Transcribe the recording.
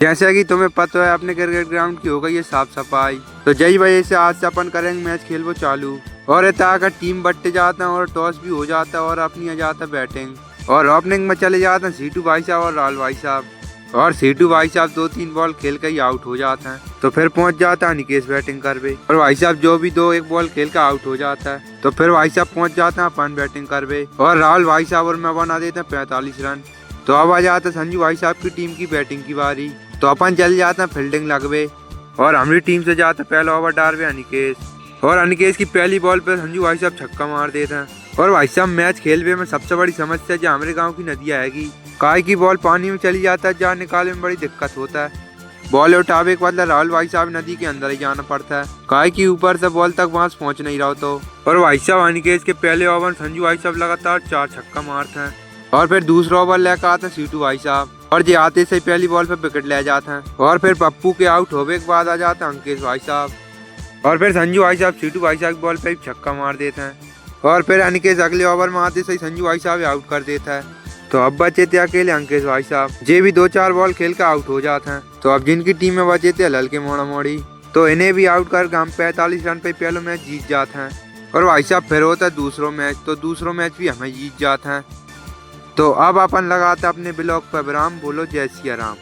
जैसे कि तुम्हें पता है अपने क्रिकेट ग्राउंड की हो गई है साफ सफाई, तो यही वजह से आज से अपन करेंगे मैच खेल वो चालू। और इतना अगर टीम बट्टे जाते हैं और टॉस भी हो जाता है और अपनी आ जाता है बैटिंग और ओपनिंग में चले जाते हैं सीटू भाई साहब और राहुल भाई साहब। और सीटू भाई साहब 2-3 बॉल खेल के ही आउट हो जाते हैं, तो फिर पहुंच जाता है निकेश बैटिंग करवे। और भाई साहब जो भी 2-1 बॉल खेल के आउट हो जाता है, तो फिर भाई साहब पहुंच जाते हैं अपन बैटिंग करवे और राहुल भाई साहब और मैं बना देते हैं 45 रन। तो अब आ जाता है संजू भाई साहब की टीम की बैटिंग की बारी, तो अपन चल जाते हैं फील्डिंग लगवे और हमारी टीम से जाता है पहला ओवर डालवे अनिकेश। और अनिकेश की पहली बॉल पे संजू भाई साहब छक्का मार देते हैं। और भाई साहब मैच खेलवे में सबसे बड़ी समस्या जो हमारे गांव की नदी आएगी, काय की बॉल पानी में चली जाता है, जहाँ निकालने में बड़ी दिक्कत होता है। बॉल उठावे के बदला राहुल भाई साहब नदी के अंदर ही जाना पड़ता है, काय की ऊपर से बॉल तक वहां पहुंच नहीं रहा तो। और भाई साहब अनिकेश के पहले ओवर संजू भाई साहब लगातार 4 छक्का मारते हैं और फिर दूसरा ओवर लेकर आते हैं सीटू भाई साहब और ये आते से पहली बॉल पे विकेट ले जाते हैं। और फिर पप्पू के आउट होने के बाद आ जाते हैं अंकेश भाई साहब और फिर संजू भाई साहब सीटू भाई साहब की बॉल पे छक्का मार देते हैं। और फिर अनिकेश अगले ओवर में आते से संजू भाई साहब आउट कर देता है। तो अब बचे थे अकेले अंकेश भाई साहब, ये भी 2-4 बॉल खेल कर आउट हो जाते हैं। तो अब जिनकी टीम में बचे थे ललके मोड़ा मोड़ी, तो इन्हें भी आउट कर हम 45 रन पे पहले मैच जीत जाते हैं। और भाई साहब फिर होता है दूसरा मैच, तो दूसरा मैच भी हमें जीत जाते हैं। तो अब अपन लगाते अपने ब्लॉग पर विराम। बोलो जय सिया राम।